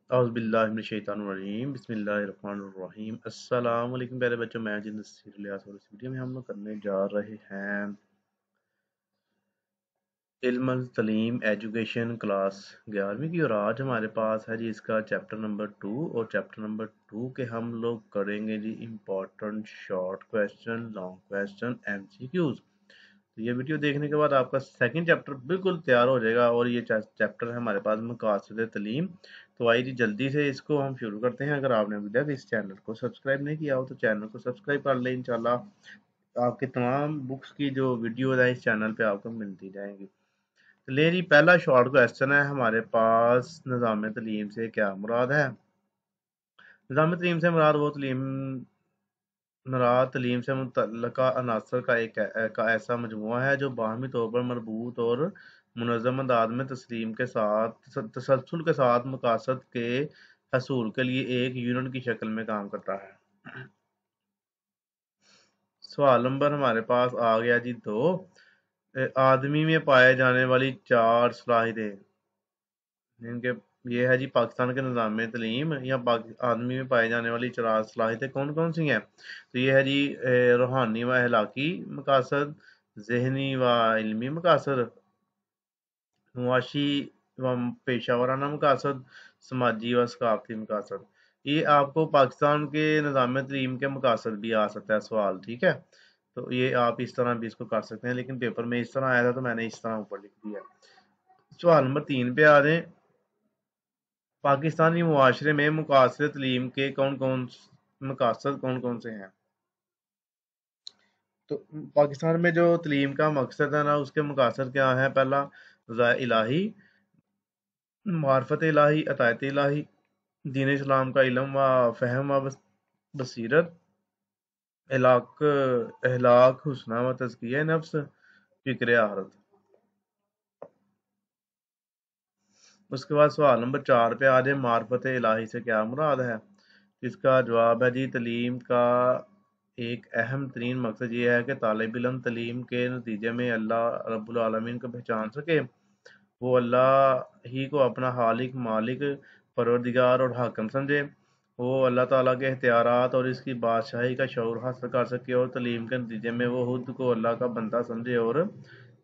औज़ुबिल्लाहिमिनश्शैतानिर्रजीम बिस्मिल्लाहिर्रहमानिर्रहीम अस्सलाम वालेकुम प्यारे बच्चों, मैं जिन इलियास और इस वीडियो में हम लोग करने जा रहे हैं इल्मुल तलीम एजुकेशन क्लास 11वीं की। और आज हमारे पास है जी इसका चैप्टर नंबर 2। और चैप्टर नंबर 2 के हम लोग करेंगे जी important short question, long question, MCQs. तो ये वीडियो देखने के बाद आपका सेकंड चैप्टर बिल्कुल तैयार हो जाएगा। और ये चैप्टर है हमारे पास मकासद तलीम। तो आइए जी जल्दी से इसको हम शुरू करते हैं। अगर आपने अभी तक इस चैनल को सब्सक्राइब नहीं किया हो तो चैनल को सब्सक्राइब कर लें। इंशाल्लाह आपके तमाम बुक्स की जो वीडियोज है इस चैनल पे आपको मिलती जाएंगी। तो ले जी पहला शॉर्ट क्वेश्चन है हमारे पास, निज़ाम तलीम से क्या मुराद है। निज़ाम तलीम से मुराद तलीम से मुतल्लका अनासर का ऐसा मजमुआ है जो बाहमी तौर पर मरबूत और मुनज़्ज़म अंदाज में तसलसल के साथ मकासद के हसूल के लिए एक यूनिट की शक्ल में काम करता है। सवाल नंबर हमारे पास आ गया जी 2। आदमी में पाए जाने वाली चार सलाहियतें, इनके ये है जी पाकिस्तान के निज़ाम तलीम या आदमी में पाई जाने वाली चार सलाहियतें कौन कौन सी हैं। तो ये है जी रूहानी व अखलाकी मकासद, जहनी व इल्मी मकासद, मुआशी व पेशा वाराना मकासद, समाजी व सकाफती मकासद। ये आपको पाकिस्तान के निज़ाम तलीम के मकासद भी आ सकता है सवाल, ठीक है। तो ये आप इस तरह भी इसको कर सकते हैं, लेकिन पेपर में इस तरह आया था तो मैंने इस तरह ऊपर लिख दिया। सवाल नंबर 3 पे आ जाएं। पाकिस्तानी मुआशरे में मुकासद तलीम के मकासद कौन कौन से हैं। तो पाकिस्तान में जो तलीम का मकसद है ना, उसके मकासद क्या है। पहला, रज़ा इलाही, मार्फत इलाही, अतायत इलाही, दीन इस्लाम का इल्म व फहम व बसीरत, अहलाक हुस्ना व तज़किया नफ्स, फिक्र आखिरत। उसके बाद सवाल नंबर 4 पे आ जाए, मार्फत इलाही से क्या मुराद है। इसका जवाब है जी तलीम का एक अहम तरीन मकसद ये है कि तालिब इल्म तलीम के नतीजे में अल्लाह रब्बुल आलमीन को पहचान सके, वो अल्लाह ही को अपना खालिक, मालिक, परवरदिगार और हाकिम समझे, वो अल्लाह ताला के इख्तियारात और इसकी बादशाही का शऊर हासिल कर सके, और तलीम के नतीजे में वो खुद को अल्लाह का बंदा समझे और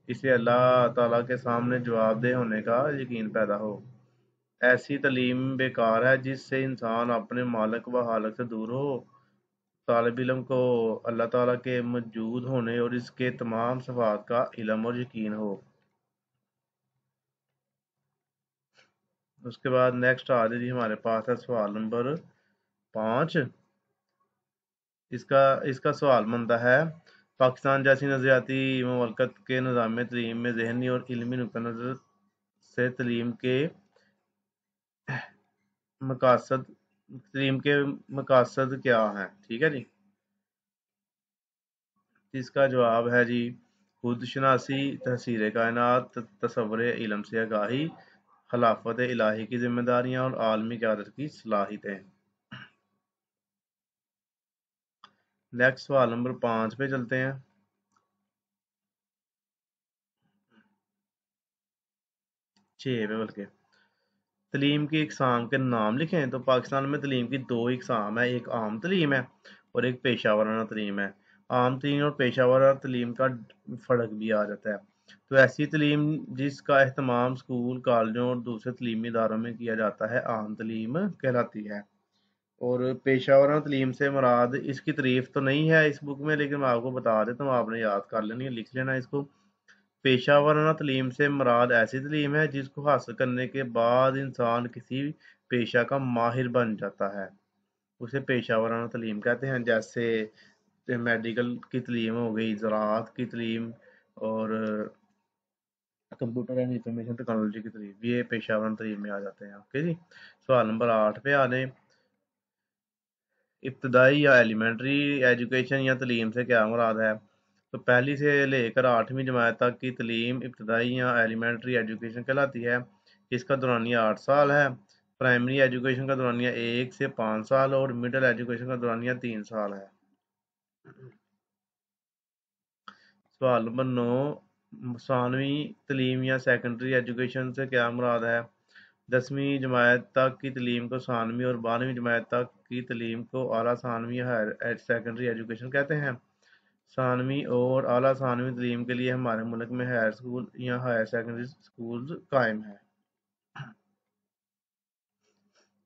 इसे अल्लाह ताला के सामने जवाबदेह होने का यकीन पैदा हो। ऐसी तलीम बेकार है जिससे इंसान अपने मालिक व हालक से दूर हो। तालिब इल्म को अल्लाह ताला के मौजूद होने और इसके तमाम सिफात का इल्म और यकीन हो। उसके बाद नेक्स्ट आ जी हमारे पास है सवाल नंबर 5। इसका इसका सवाल बनता है, पाकिस्तान जैसी नज़रियाती ममलकत के निज़ाम तलीम में ज़हनी और इल्मी नुक्ता नज़र से मकासद तलीम के मकासद क्या हैं, ठीक है जी। इसका जवाब है जी खुद शनासी, तहसीर कायनात, तसव्वुर इल्म से आगाही, खिलाफत इलाही की जिम्मेदारियां और आलमी क़यादत की सलाहियतें। नेक्स्ट सवाल नंबर 5 पे चलते हैं। 6 पे बल्कि। तलीम की इकसाम के नाम लिखें। तो पाकिस्तान में तलीम की दो इकसाम है, एक आम तलीम है और एक पेशा वाराना तलीम है। आम तलीम और पेशा वाराना तलीम का फ़र्क भी आ जाता है। तो ऐसी तलीम जिसका अहतमाम स्कूल, कॉलेजों और दूसरे तलीमी इदारों में किया जाता है आम तलीम कहलाती है। और पेशा वाराना तलीम से मुराद, इसकी तारीफ तो नहीं है इस बुक में, लेकिन मैं आपको बता देता हूँ, आपने याद कर लेनी है, लिख लेना इसको। पेशा वाराना तलीम से मुराद ऐसी तलीम है जिसको हासिल करने के बाद इंसान किसी पेशा का माहिर बन जाता है, उसे पेशा वाराना तलीम कहते हैं। जैसे मेडिकल की तलीम हो गई, ज़राअत की तलीम, और कंप्यूटर एंड इंफॉर्मेशन टेक्नोलॉजी की तलीम, ये पेशा वाराना तलीम में आ जाते हैं। ओके जी। सवाल नंबर 8 पे आ जाए। इब्तदाई या एलिमेंट्री एजुकेशन या तलीम से क्या मुराद है। तो पहली से लेकर 8वीं जमात तक की तलीम इब्तदाई या एलिमेंट्री एजुकेशन कहलाती है। इसका दौरानिया 8 साल है। प्राइमरी एजुकेशन का दौरानिया 1 से 5 साल और मिडिल एजुकेशन का दौरानिया 3 साल है। सवाल नंबर 9, सानवी तलीम या सेकेंडरी एजुकेशन से क्या मुराद है। 10वीं जमात तक की तलीम को ثانوی اور 12वीं जमात तक की तलीम को आला ثانوی हायर सेकेंडरी एजुकेशन कहते हैं। ثانوی और आला ثانوی तलीम के लिए हमारे मुल्क में हायर स्कूल या हायर सेकेंडरी स्कूल कायम है।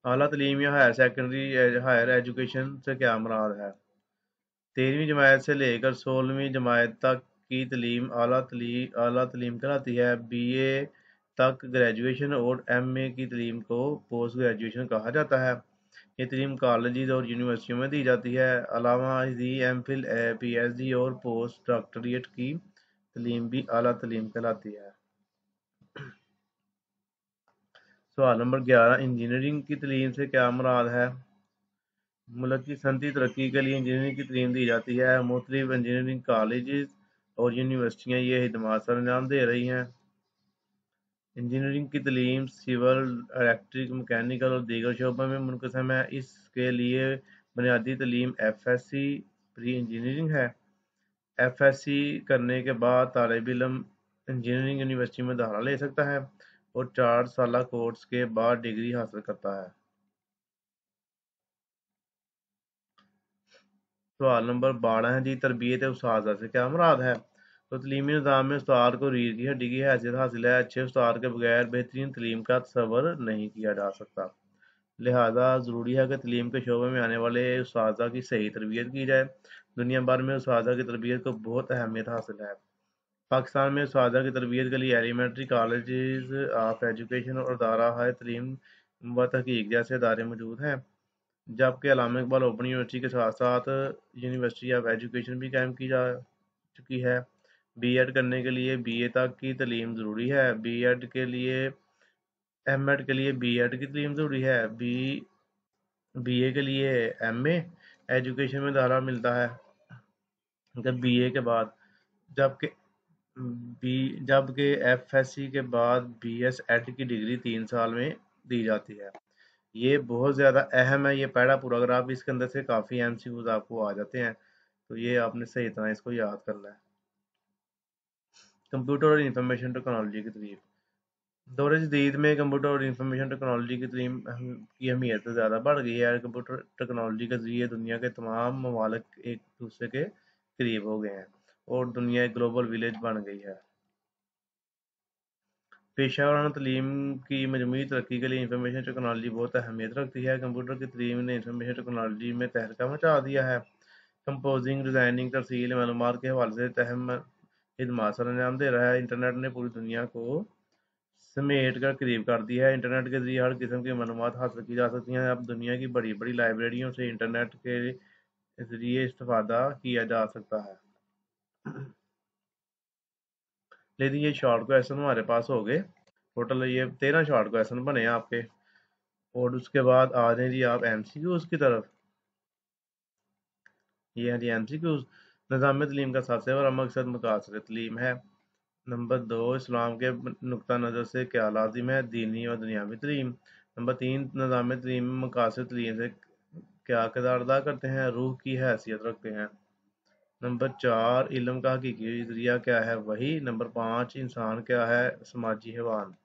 आला तलीम या हायर सेकेंडरी हायर एजुकेशन से क्या मुराद है? 13वीं जमात से लेकर 16वीं जमात तक की तलीम आला तलीम कहलाती है। BA तक ग्रेजुएशन और MA की तलीम को पोस्ट ग्रेजुएशन कहा जाता है। ये तलीम कॉलेज और यूनिवर्सिटियों में दी जाती है। अलावा MPhil PhD और पोस्ट डॉक्टरेट की तलीम भी आला तलीम कहलाती है। सवाल नंबर 11, इंजीनियरिंग की तलीम से क्या मुराद है? मुल्क की सनती तरक्की के लिए इंजीनियरिंग की तलीम दी जाती है। मुख्तलिफ इंजीनियरिंग कॉलेज और यूनिवर्सिटियाँ ये खिदमात सर अंजाम दे रही हैं। इंजीनियरिंग की तलीम सिविल, इलेक्ट्रिक, मैकेनिकल और दीगर शोबों में मुनक़सम है। इसके लिए बुनियादी तलीम FSc प्री इंजीनियरिंग है। FSc करने के बाद तालिब इल्म इंजीनियरिंग यूनिवर्सिटी में दाखिला ले सकता है और 4 साला कोर्स के बाद डिग्री हासिल करता है। सवाल नंबर 12 है जी, तरबियत उस्ताद से क्या मुराद है? तो तलीमी निज़ाम में उस्ताद को रीढ़ की हड्डी की हैसियत हासिल है। अच्छे उस्ताद के बगैर बेहतरीन तलीम का तसव्वुर नहीं किया जा सकता। लिहाजा ज़रूरी है कि तलीम के शोबे में आने वाले उस्ताद की सही तरबियत की जाए। दुनिया भर में उस्ताद की तरबियत को बहुत अहमियत हासिल है। पाकिस्तान में उस्ताद की तरबियत के लिए एलिमेंट्री कॉलेज ऑफ एजुकेशन और दारा हाय तलीम व तहकीक जैसे इदारे मौजूद हैं। जबकि अल्लामा इकबाल ओपन यूनिवर्सिटी के साथ साथ यूनिवर्सिटी ऑफ एजुकेशन भी कायम की जा चुकी है। B.Ed करने के लिए BA तक की तलीम ज़रूरी है। B.Ed के लिए M.Ed के लिए B.Ed की तलीम ज़रूरी है। BA के लिए MA एजुकेशन में दाखिला मिलता है जब BA के बाद, जबकि FSc के बाद BS Ed की डिग्री 3 साल में दी जाती है। ये बहुत ज़्यादा अहम है, ये पहला पूरा, अगर आप इसके अंदर से काफ़ी MCQs आपको आ जाते हैं तो ये आपने सही तरह इसको याद करना है। कंप्यूटर और इंफॉर्मेशन टेक्नोलॉजी की तलीम। दौर जदीद में कंप्यूटर और इंफॉर्मेशन टेक्नोलॉजी की तलीम की अहमियत ज़्यादा बढ़ गई है। कंप्यूटर टेक्नोलॉजी के ज़रिए दुनिया के तमाम ममालिक एक दूसरे के करीब हो गए हैं और दुनिया एक ग्लोबल विलेज बन गई है। पेशा वराना तलीम की मजमूई तरक्की के लिए इंफॉर्मेशन टेक्नोलॉजी बहुत अहमियत रखती है। कंप्यूटर की तलीम ने इंफॉर्मेशन टेक्नोलॉजी में तहलका मचा दिया है। कंपोजिंग, डिज़ाइनिंग, तरसील मालूमात के हवाले से अहम खिदमात सर अंजाम दे रहा है। इंटरनेट ने पूरी दुनिया को समेट कर करीब कर दिया है। इंटरनेट के जरिए हर किस्म की मालूमात हासिल की जा सकती हैं। अब दुनिया की बड़ी बड़ी लाइब्रेरियों से इंटरनेट के जरिए इस्तेफादा किया जा सकता है। लेकिन ये शॉर्ट क्वेश्चन हमारे पास हो गए, टोटल ये 13 शॉर्ट क्वेश्चन बने हैं आपके। और उसके बाद आ जाए जी आप MCQs की तरफ। ये है जी MCQs। निज़ाम तलीम का सबसे बड़ा मकसद मुतासर तलीम है। नंबर 2, इस्लाम के नुक्ता नज़र से क्या लाजिम है? दीनी और दुनियावी तलीम। नंबर 3, निज़ाम तलीम मकासद तलीम से क्या किरदार अदा करते हैं? रूह की हैसियत रखते हैं। नंबर 4, इल्म का हकीकी ज़रिया क्या है? वही। नंबर 5, इंसान क्या है? समाजी हैवान।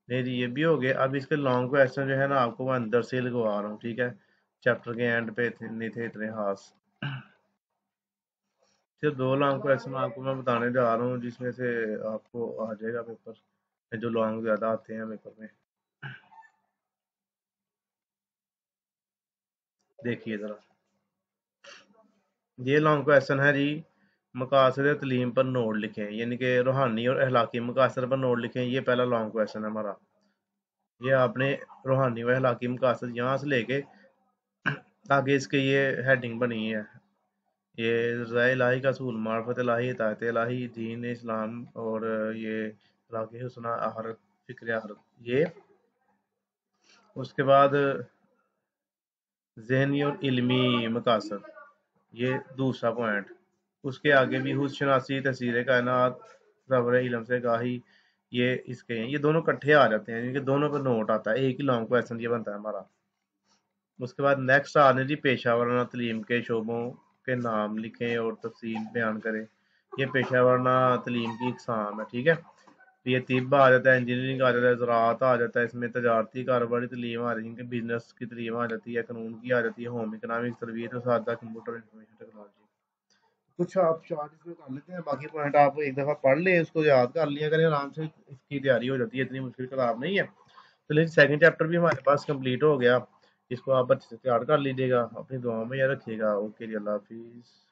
नहीं जी, ये भी हो गए। अब इसके लॉन्ग क्वेश्चन जो है ना आपको मैं अंदर से लगवा रहा हूँ, ठीक है? चैप्टर के एंड पे नहीं थे इतने खास। सिर्फ 2 लॉन्ग क्वेश्चन आपको मैं बताने जा रहा हूँ जिसमें से आपको आ जाएगा पेपर, जो लॉन्ग ज़्यादा आते हैं पेपर में। देखिए ज़रा, ये लॉन्ग क्वेश्चन है जी, मकासद तलीम पर नोट लिखें, यानी कि रूहानी और अखलाकी मकासद पर नोट लिखें। ये पहला लॉन्ग क्वेश्चन है हमारा। ये आपने रूहानी व अखलाकी मकासद यहाँ से लेके आगे इसके ये हेडिंग बनी है। ये रज़ा इलाही का असूल, मार्फत इलाही, इताअत इलाही, दीन इस्लाम और ये अखलाक हुस्ना, आखिरत, फिक्र आखिरत। ये उसके बाद ज़हनी और इल्मी मकासद, ये दूसरा पॉइंट। उसके आगे भी हुस्न-शनासी, तफसीर कायनात, सब्र इल्म से आगाही, ये इसके हैं। ये दोनों इकट्ठे आ जाते हैं, इनके दोनों पे नोट आता है, एक ही लॉन्ग क्वेश्चन ये बनता है हमारा। उसके बाद नेक्स्ट आने जी, पेशा वराना तलीम के शोबों के नाम लिखें और तफसील बयान करें। ये पेशा वराना तलीम की इकसाम है, ठीक है? یہ طب آ جاتا ہے، انجینئرنگ آ جاتا ہے، زراعت آ جاتا ہے، اس میں تجارتی کاروباری تعلیم آ رہی ہے، بزنس کی تعلیم آ جاتی ہے، قانون کی آ جاتی ہے، ہوم اکنامکس، تربیت و سادہ، کمپیوٹر انفارمیشن ٹیکنالوجی. کچھ آپ چارٹ اس میں کر لیتے ہیں، باقی پوائنٹ آپ ایک دفعہ پڑھ لیں، اس کو یاد کر لیا کریں آرام سے، اس کی تیاری ہو جاتی ہے، اتنی مشکل کتاب نہیں ہے. تو لیکن سیکنڈ چیپٹر بھی ہمارے پاس کمپلیٹ ہو گیا، اس کو آپ اچھے سے تیار کر لیجیے گا، اپنی دعاؤں میں یاد رکھیے گا. اوکے جی، اللہ حافظ.